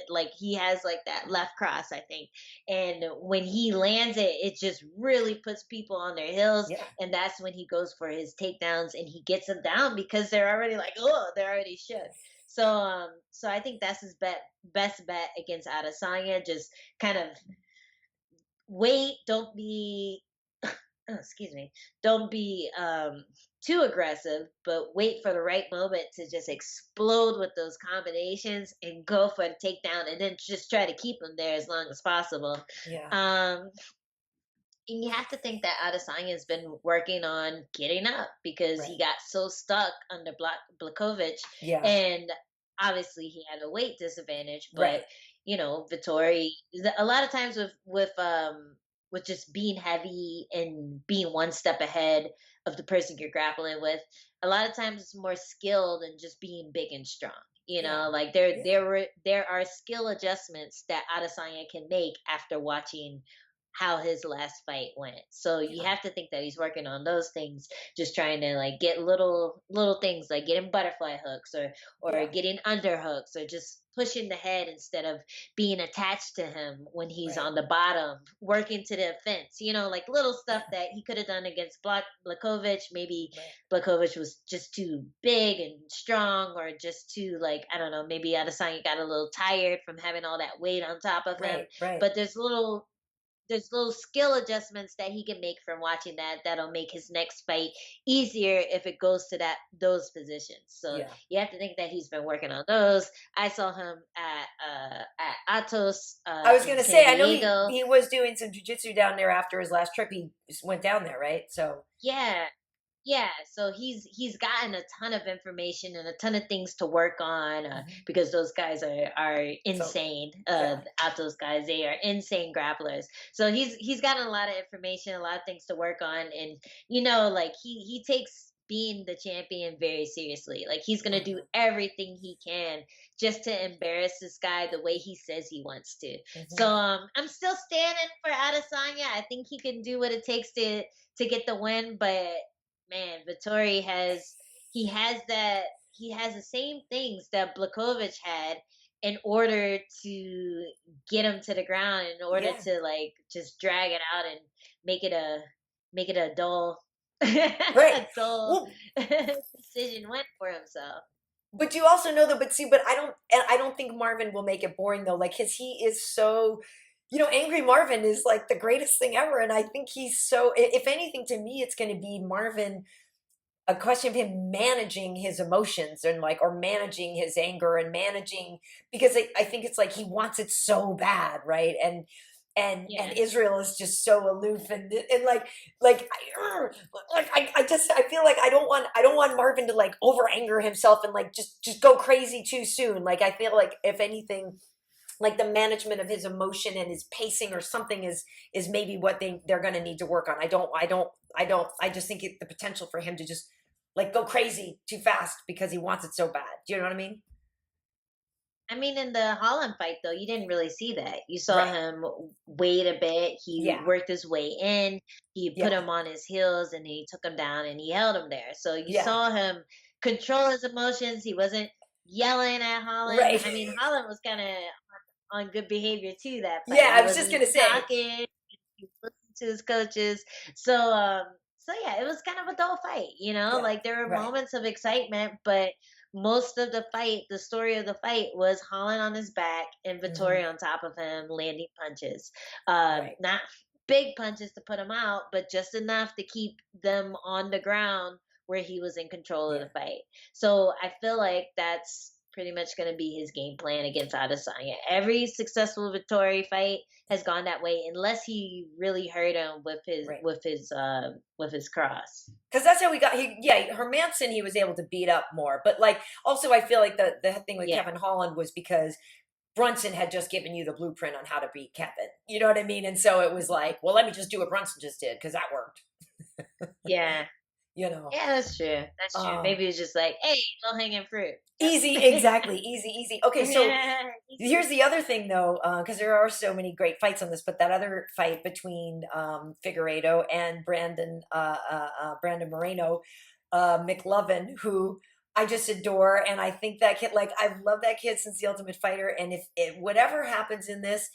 Like he has like that left cross, I think. And when he lands it, it just really puts people on their heels. Yeah, And that's when he goes for his takedowns and he gets them down because they're already like, oh, they're already shook. So I think that's his best bet against Adesanya. Just kind of wait, don't be oh, excuse me, don't be too aggressive, but wait for the right moment to just explode with those combinations and go for the takedown and then just try to keep them there as long as possible. yeah, Um and you have to think that Adesanya has been working on getting up because right. he got so stuck under Blakovic, Yeah, and obviously he had a weight disadvantage. But right, Vittori, a lot of times with just being heavy and being one step ahead of the person you're grappling with, a lot of times it's more skill than just being big and strong. yeah, Like yeah, there are skill adjustments that Adesanya can make after watching how his last fight went. So you yeah, have to think that he's working on those things, just trying to like get little things like getting butterfly hooks or yeah, getting underhooks or just pushing the head instead of being attached to him when he's right, on the bottom, working to the fence, like little yeah, stuff that he could have done against Blakovic. Maybe right, Blakovic was just too big and strong, or just too, like, I don't know, maybe Adesanya got a little tired from having all that weight on top of him. right, right. But there's little skill adjustments that he can make from watching that'll make his next fight easier if it goes to those positions. So Yeah. you have to think that he's been working on those. I saw him at Atos I was in gonna San say, I know he Diego. he was doing some jujitsu down there after his last trip. He went down there, right? So, Yeah. Yeah, so he's gotten a ton of information and a ton of things to work on, mhm. because those guys are So, insane. yeah, Out those guys, they are insane grapplers. So he's gotten a lot of information, a lot of things to work on, and like he takes being the champion very seriously. Like he's gonna do uh-huh. everything he can just to embarrass this guy the way he says he wants to. So Mhm. I'm still standing for Adesanya. I think he can do what it takes to get the win, but man, Vittori he has the same things that Blakovic had in order to get him to the ground, in order Yeah, to like just drag it out and make it a dull right. a dull Well, decision win for himself. But you also know that, but I don't think Marvin will make it boring though. Like he is so, Angry Marvin is like the greatest thing ever. And I think he's so, if anything, to me, it's going to be Marvin, a question of him managing his emotions and like, or managing his anger and managing, because I think it's like he wants it so bad. Right. And Yeah. Israel is just so aloof and I feel like I don't want Marvin to like over anger himself and like just go crazy too soon. Like I feel like if anything, like the management of his emotion and his pacing or something is maybe what they're going to need to work on. I just think the potential for him to just like go crazy too fast because he wants it so bad. Do you know what I mean? I mean, in the Holland fight, though, you didn't really see that. You saw Right. him wait a bit. He Yeah. worked his way in. He put Yeah. him on his heels, and he took him down, and he held him there. So you Yeah. saw him control his emotions. He wasn't yelling at Holland. Right. I mean, Holland was kind of on good behavior too that fight. Yeah, He I was just wasn't going to say. talking. He listened to his coaches. So yeah, it was kind of a dull fight. Yeah. Like there were Right. moments of excitement, but most of the fight, the story of the fight was Holland on his back and Hmm. Vettori on top of him landing punches. Right. Not big punches to put him out, but just enough to keep them on the ground where he was in control of Yeah. the fight. So I feel like that's pretty much going to be his game plan against Adesanya. Every successful Vettori fight has gone that way, unless he really hurt him with his Right. with his cross. Because that's how we got. Hermanson, he was able to beat up more, but like also, I feel like the thing with Yeah. Kevin Holland was because Brunson had just given you the blueprint on how to beat Kevin. You know what I mean? And so it was like, well, let me just do what Brunson just did because that worked. Yeah. You know, Yeah, that's true. That's true. um, Maybe it's just like, hey, low hanging fruit. easy, exactly, easy, easy. Okay, so Yeah. here's the other thing though, because there are so many great fights on this, but that other fight between Figueiredo and Brandon Moreno, McLovin, who I just adore, and I think that kid, like I've loved that kid since The Ultimate Fighter, and if whatever happens in this,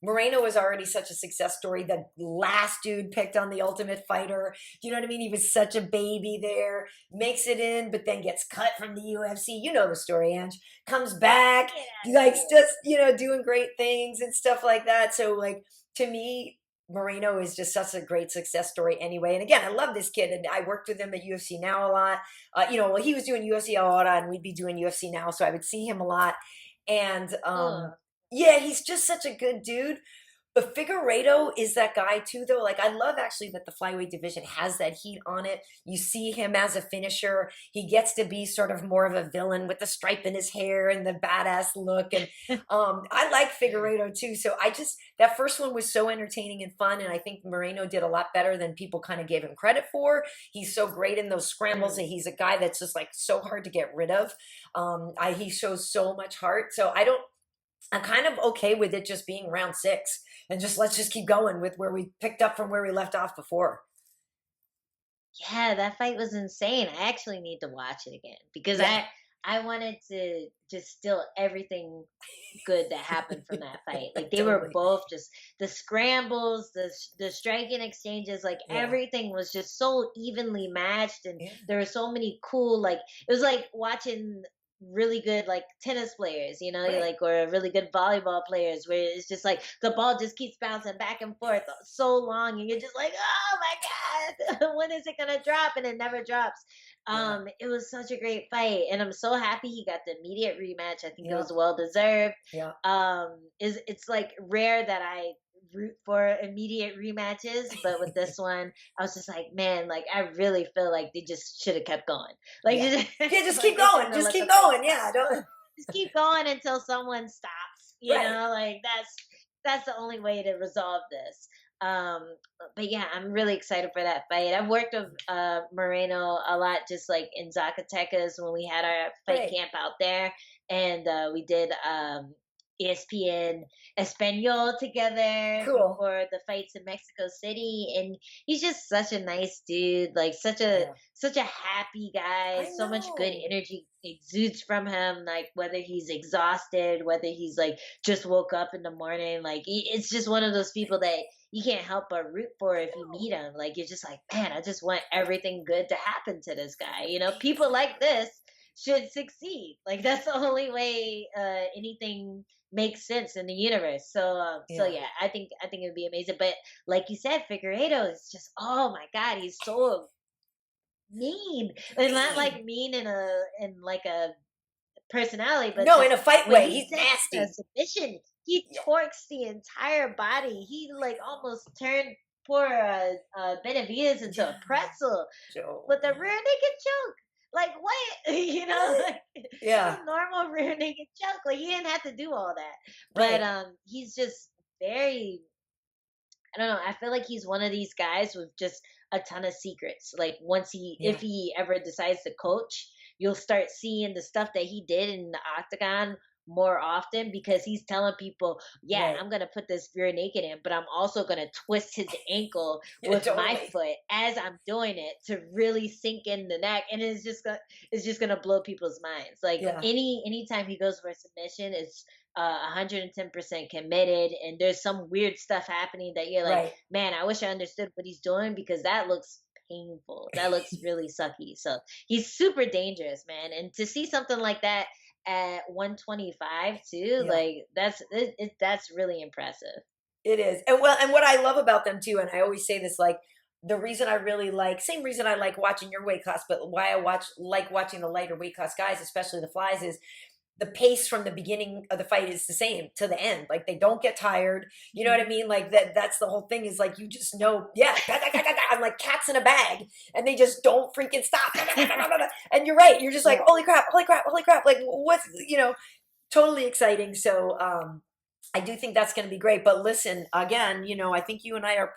Moreno was already such a success story. The last dude picked on The Ultimate Fighter. You know what I mean? He was such a baby there, makes it in, but then gets cut from the UFC. You know the story, Ange. Comes back, Yeah, like yeah. just, doing great things and stuff like that. So, like, to me, Moreno is just such a great success story anyway. And again, I love this kid, and I worked with him at UFC Now a lot. Well, he was doing UFC Ahora, and we'd be doing UFC Now, so I would see him a lot. And Cool. yeah, he's just such a good dude. But Figueredo is that guy too, though. Like, I love actually that the flyweight division has that heat on it. You see him as a finisher. He gets to be sort of more of a villain with the stripe in his hair and the badass look. And I like Figueredo too. So that first one was so entertaining and fun. And I think Moreno did a lot better than people kind of gave him credit for. He's so great in those scrambles, Mm. and he's a guy that's just like so hard to get rid of. He shows so much heart. So I'm kind of okay with it just being round 6 and let's just keep going with where we picked up from where we left off before. Yeah, that fight was insane. I actually need to watch it again because Yeah. I wanted to just steal everything good that happened from that fight. Like they were Totally. both just the scrambles, the striking exchanges, like Yeah. everything was just so evenly matched, and Yeah. there were so many cool, like it was like watching really good like tennis players, Right. like or really good volleyball players where it's just like the ball just keeps bouncing back and forth so long, and you're just like, oh my god, when is it gonna drop? And it never drops. Yeah. It was such a great fight, and I'm so happy he got the immediate rematch. I think it Yeah. was well deserved. Yeah. Is It's like rare that I root for immediate rematches, but with this one, I was just like, man, like I really feel like they just should have kept going. Like, Yeah. Yeah. Just like keep they going. shouldn't have Just let the keep fight going. stop. Yeah. Don't. Just keep going until someone stops. Right. Like that's the only way to resolve this. Um, but yeah, I'm really excited for that fight. I've worked with Moreno a lot, just like in Zacatecas when we had our fight Right. camp out there, and we did ESPN Espanol together Cool. before the fights in Mexico City, and he's just such a nice dude, like Yeah. such a happy guy, I so much good know. energy exudes from him, like whether he's exhausted, whether he's like just woke up in the morning, like it's just one of those people that you can't help but root for if you meet him. Like you're just like, man, I just want everything good to happen to this guy. People like this should succeed. Like that's the only way anything makes sense in the universe. So Yeah. yeah, I think it would be amazing. But like you said, Figueiredo is just, oh my god, he's so mean, and not Mean. like mean in like a personality, but No, in just a fight when way, he he's sets a nasty. submission, he Yeah. torques the entire body. He like almost turned poor Benavidez into a pretzel Joe. with a rear naked choke. Like what? Like Yeah. a normal rear naked choke. Like he didn't have to do all that. But Right. he's just very, I don't know. I feel like he's one of these guys with just a ton of secrets. Like once if Yeah. he ever decides to coach, you'll start seeing the stuff that he did in the octagon more often, because he's telling people, yeah, Right. I'm going to put this rear naked in, but I'm also going to twist his ankle Yeah, with my totally. foot as I'm doing it to really sink in the neck. And it's just going to blow people's minds. Like Yeah. anytime he goes for a submission, it's 110% committed, and there's some weird stuff happening that you're like, Right. man, I wish I understood what he's doing, because that looks painful, that looks really sucky. So he's super dangerous, man, and to see something like that at 125 too, Yeah. like that's really impressive. It is. And well, and what I love about them too, and I always say this, like the reason I really like, same reason I like watching your weight class, but why like watching the lighter weight class guys, especially the flies, is the pace from the beginning of the fight is the same to the end. Like they don't get tired. You know what I mean? Like that's the whole thing, is like, you just know, yeah, I'm like cats in a bag, and they just don't freaking stop. And you're right. You're just like, Yeah. holy crap, holy crap, holy crap. Like what's, totally exciting. So, I do think that's going to be great. But listen, again, I think you and I are.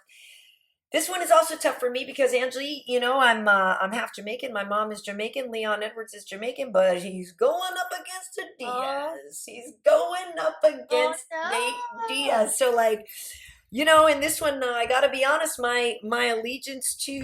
This one is also tough for me because Angie, I'm half Jamaican. My mom is Jamaican. Leon Edwards is Jamaican, but he's going up against a Oh, Diaz. He's going up oh against Nate no. Diaz. So like, in this one, I got to be honest. My allegiance to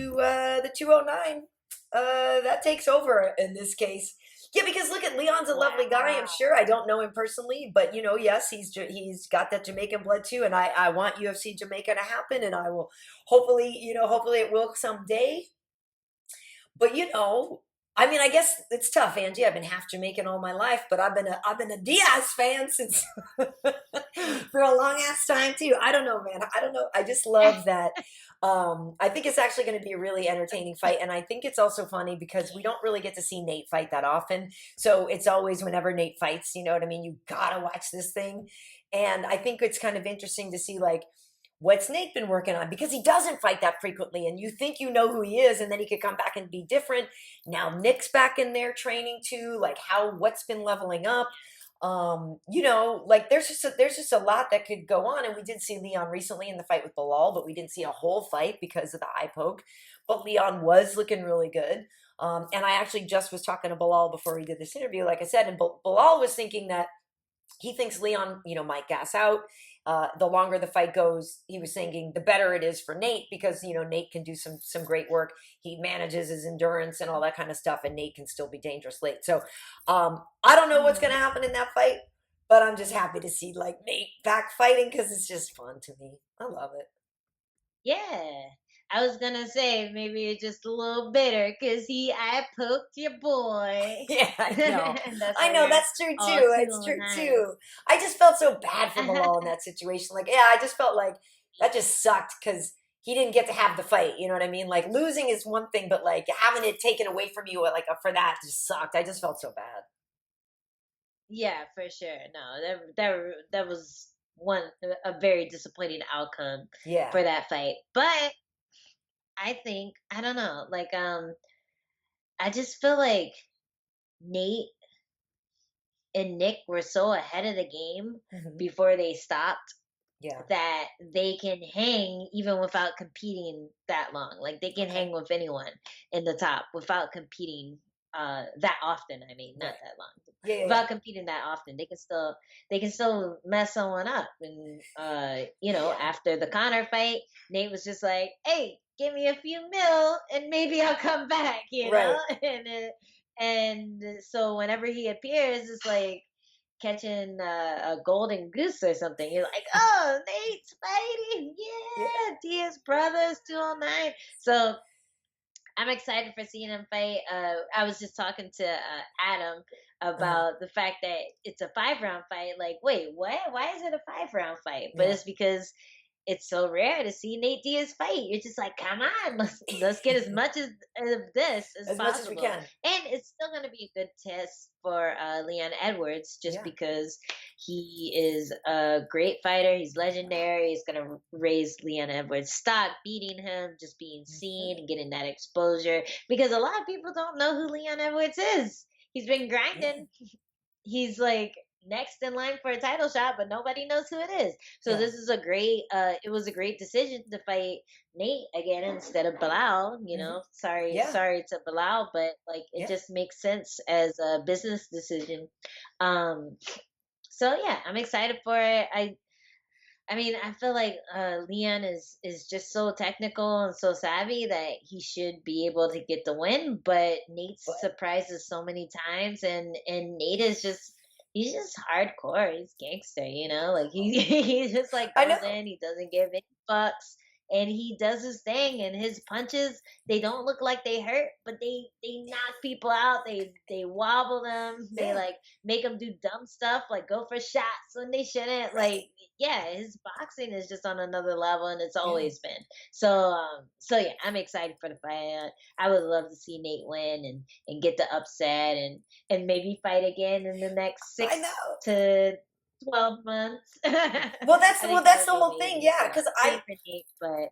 the 209, that takes over in this case. Yeah, because look at Leon's a lovely guy. I'm Wow. sure I don't know him personally, but yes, he's got that Jamaican blood too, and I want UFC Jamaica to happen, and I will hopefully it will someday. But I mean, I guess it's tough, Angie. I've been half Jamaican all my life, but I've been a Diaz fan since for a long ass time too. I don't know, man. I don't know. I just love that. I think it's actually going to be a really entertaining fight, and I think it's also funny because we don't really get to see Nate fight that often. So it's always whenever Nate fights, you know what I mean. You gotta watch this thing, and I think it's kind of interesting to see like what's Nate been working on, because he doesn't fight that frequently, and you think you know who he is, and then he could come back and be different. Now Nick's back in there training too, like what's been leveling up. Like there's just a lot that could go on, and we did see Leon recently in the fight with Bilal, but we didn't see a whole fight because of the eye poke. But Leon was looking really good. And I actually just was talking to Bilal before we did this interview, like I said, and Bilal was thinking that he thinks Leon, might gas out. The longer the fight goes, he was thinking the better it is for Nate, because Nate can do some great work. He manages his endurance and all that kind of stuff, and Nate can still be dangerous late. So I don't know what's going to happen in that fight, but I'm just happy to see like Nate back fighting, because it's just fun to me. I love it. Yeah. I was gonna say maybe you're just a little bitter because I poked your boy. Yeah, I know. And that's I why know you're that's true all too. It's true 209. too. I just felt so bad for Bilal in that situation. Like, yeah, I just felt like that just sucked because he didn't get to have the fight. You know what I mean? Like losing is one thing, but like having it taken away from you, like for that just sucked. I just felt so bad. Yeah, for sure. No, that was a very disappointing outcome Yeah. for that fight. But I think, I don't know, like I just feel like Nate and Nick were so ahead of the game Hmm. before they stopped Yeah. that they can hang even without competing that long. Like they can Okay. hang with anyone in the top without competing that often. I mean, not Right. that long. Yeah. Yeah. Yeah. Without competing that often, they can still mess someone up. And Yeah. after the Connor fight, Nate was just like, "Hey, give me a few mil, and maybe I'll come back." Right. And so whenever he appears, it's like catching a golden goose or something. You're like, oh, Nate's fighting. Yeah. Yeah, Diaz brothers, 209. So I'm excited for seeing him fight. I was just talking to Adam Uh, about the fact that it's a 5 round fight. Like, wait, what? Why is it a 5 round fight? But yeah. it's because it's so rare to see Nate Diaz fight. You're just like, come on, let's get as much of this as As much as we possible. can. And it's still going to be a good test for Leon Edwards, just Yeah. because he is a great fighter. He's legendary. He's going to raise Leon Edwards' stock, beating him, just being seen and getting that exposure. Because a lot of people don't know who Leon Edwards is. He's been Yeah. grinding. He's like next in line for a title shot, but nobody knows who it is. So Yeah. this is a great it was a great decision to fight Nate again instead of Bilal, Yeah. sorry to Bilal, but like it Yeah. just makes sense as a business decision. Um so yeah, I'm excited for it. I mean, I feel like Leon is just so technical and so savvy that he should be able to get the win. But Nate But surprises so many times, and Nate is just he's just hardcore. He's gangster, like he he just like I goes know. in. He doesn't give any fucks, and he does his thing. And his punches, they don't look like they hurt, but they knock people out. They wobble them. They Yeah. like make them do dumb stuff like go for shots when they shouldn't. Like, Right. yeah, his boxing is just on another level, and it's Yeah. always been. So yeah, I'm excited for the fight. I would love to see Nate win and get the upset and maybe fight again in the next I six know. to 12 months. Well, I think that that's would the be whole thing. amazing. Yeah, So because I'm excited for Nate, but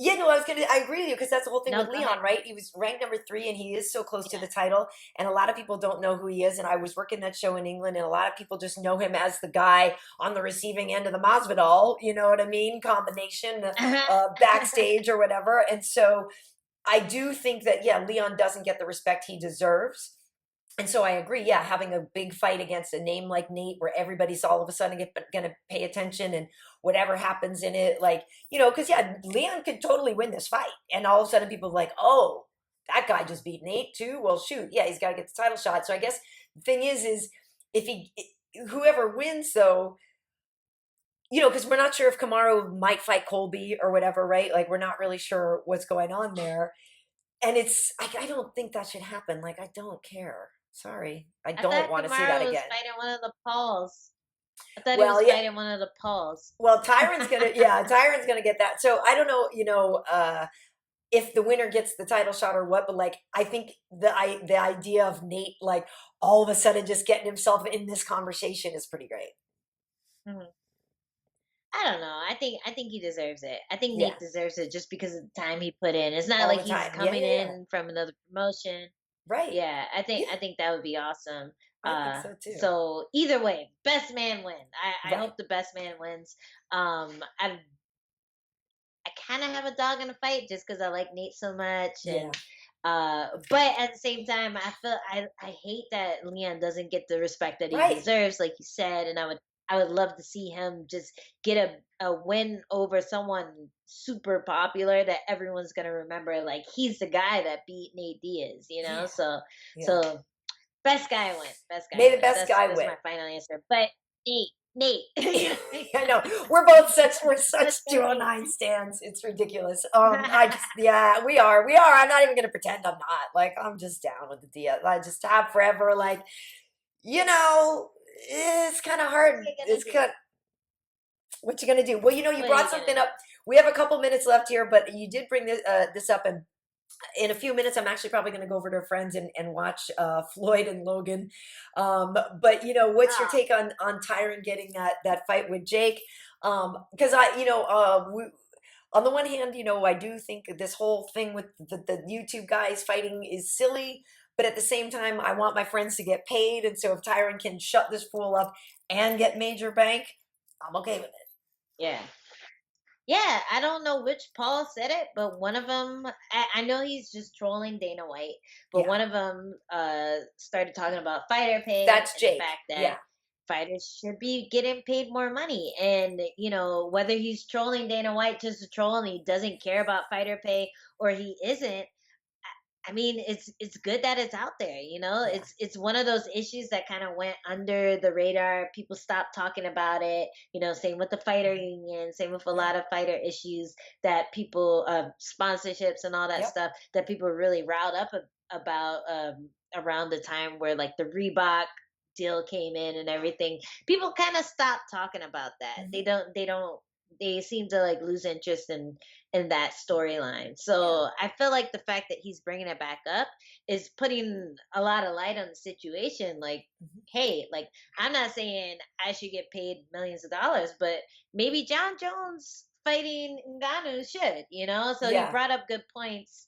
yeah, no, I agree with you because that's the whole thing no, with go ahead. Leon, right? He was ranked number 3 and he is so close to Yeah. the title. And a lot of people don't know who he is. And I was working that show in England and a lot of people just know him as the guy on the receiving end of the Masvidal, you know what I mean? Combination, backstage or whatever. And so I do think that, yeah, Leon doesn't get the respect he deserves. And so I agree. Yeah, having a big fight against a name like Nate, where everybody's all of a sudden going to pay attention, and whatever happens in it, like because yeah, Leon could totally win this fight, and all of a sudden people are like, oh, that guy just beat Nate too. Well, shoot, yeah, he's got to get the title shot. So I guess the thing is if whoever wins though, because we're not sure if Kamaru might fight Colby or whatever, right? Like we're not really sure what's going on there. And I don't think that should happen. Like, I don't care. Sorry. I I don't thought want to see that Kamara was again. fighting one of the Pauls. I thought he Well, was yeah. fighting one of the Pauls. Well, Tyron's gonna get that. So I don't know, if the winner gets the title shot or what, but like I think the idea of Nate like all of a sudden just getting himself in this conversation is pretty great. Mhm. I don't know. I think he deserves it. I think Yeah. Nate deserves it just because of the time he put in. It's not All like the he's time. Yeah, coming yeah, yeah. in from another promotion. Right. Yeah, I think Yeah, I think that would be awesome. I think so too. So either way, best man win. I Right. hope the best man wins. I kind of have a dog in the fight just because I like Nate so much, Yeah. and but at the same time, I hate that Leon doesn't get the respect that he Right. deserves, like you said, and I would love to see him just get a win over someone super popular that everyone's gonna remember. Like he's the guy that beat Nate Diaz. Yeah. So Yeah. so best guy win, best guy May the win. best That's guy that's win. my final answer. But Nate. I know we're such Let's go Nate. 209 stands. It's ridiculous. I just yeah, we are. I'm not even gonna pretend I'm not. Like I'm just down with the Diaz. I just have forever. Like it's kind of What are hard. you gonna It's do? kind. What you gonna do? Well, you What are brought you gonna something do? up. We have a couple minutes left here, but you did bring this up, and in a few minutes, I'm actually probably going to go over to her friends and watch Floyd and Logan. But what's your Ah, take on Tyron getting that fight with Jake? Because on the one hand, I do think this whole thing with the YouTube guys fighting is silly. But at the same time, I want my friends to get paid. And so if Tyron can shut this fool up and get major bank, I'm okay with it. yeah. Yeah, I don't know which Paul said it, but one of them, I know he's just trolling Dana White, but Yeah, one of them started talking about fighter pay that's and the Jake. fact that Yeah, fighters should be getting paid more money. And, whether he's trolling Dana White just to troll and he doesn't care about fighter pay or he isn't, I mean, it's good that it's out there, you know? Yeah. It's one of those issues that kind of went under the radar. People stopped talking about it, you know, same with the fighter Mhm. union, same with a Yeah. lot of fighter issues that people sponsorships and all that Yep. stuff that people really riled up about around the time where like the Reebok deal came in and everything. People kind of stopped talking about that. Hmm. They seem to like lose interest in that storyline. Yeah. So I feel like the fact that he's bringing it back up is putting a lot of light on the situation. Like, Hmm. hey, like I'm not saying I should get paid millions of dollars, but maybe John Jones fighting Ngannou should, you know? So he Yeah. brought up good points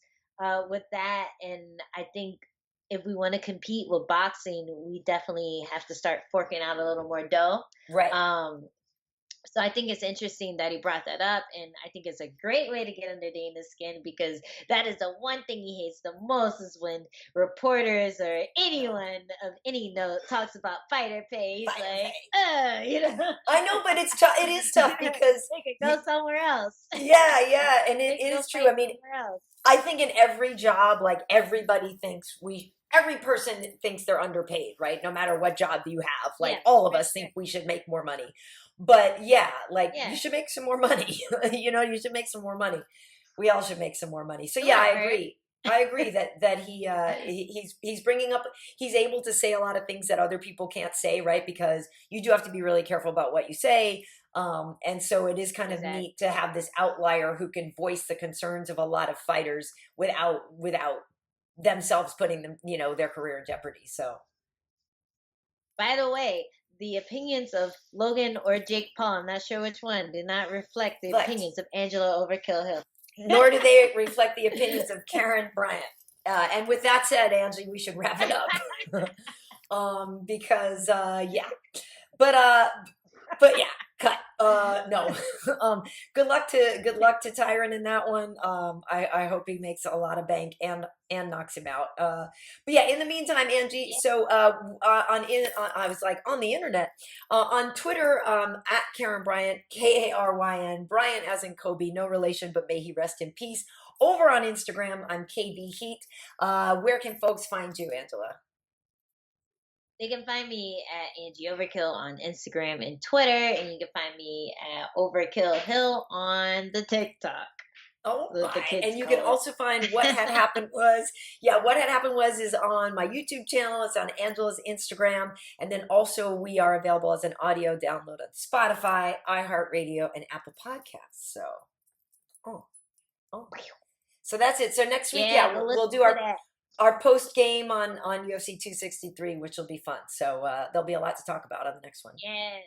with that, and I think if we want to compete with boxing, we definitely have to start forking out a little more dough. Right. Um, so I think it's interesting that he brought that up, and I think it's a great way to get under Dana's skin because that is the one thing he hates the most is when reporters or Yeah. anyone of any note talks about fighter pay. He's Fighter like, pay. you know, I know, but it's tough. It is tough because, they could go somewhere else. yeah, yeah, and They it could go is true. fight I mean, somewhere else. I think in every job, like everybody thinks every person thinks they're underpaid, right? No matter what job you have, like Yeah, all of for us sure. think we should make more money. But yeah, like you Yeah, should make some more money. You should make some more money. We all should make some more money. So it yeah, I wouldn't hurt. agree. I agree that he's bringing up, he's able to say a lot of things that other people can't say, right? Because you do have to be really careful about what you say. And so it is kind of Exactly. neat to have this outlier who can voice the concerns of a lot of fighters without themselves putting them, their career in jeopardy. So By the way, the opinions of Logan or Jake Paul, I'm not sure which one, do not reflect the but opinions of Angela Overkill Hill. nor do they reflect the opinions of Karyn Bryant. And with that said, Angie, we should wrap it up. Because yeah. But yeah, cut. No. Good luck to Tyron in that one. I hope he makes a lot of bank and knocks him out. But yeah, in the meantime, Angie. Yeah. So I was like on the internet, on Twitter, at Karyn Bryant, Karyn Bryant, as in Kobe, no relation, but may he rest in peace. Over on Instagram, I'm KB Heat. Where can folks find you, Angela? They can find me at Angie Overkill on Instagram and Twitter, and you can find me at Overkill Hill on the TikTok, Oh what the my. kids And you can call it. also find what had happened was, yeah, what had happened was is on my YouTube channel, it's on Angela's Instagram, and then also we are available as an audio download on Spotify, iHeartRadio, and Apple Podcasts. So, oh, oh. So that's it. So next week, Yeah, yeah, go we'll listen do to that. our post game on UFC 263, which will be fun. So there'll be a lot to talk about on the next one. Yeah.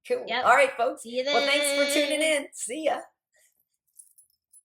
Cool. Yep. All right, folks. See you Well, thanks for tuning then. in. See ya.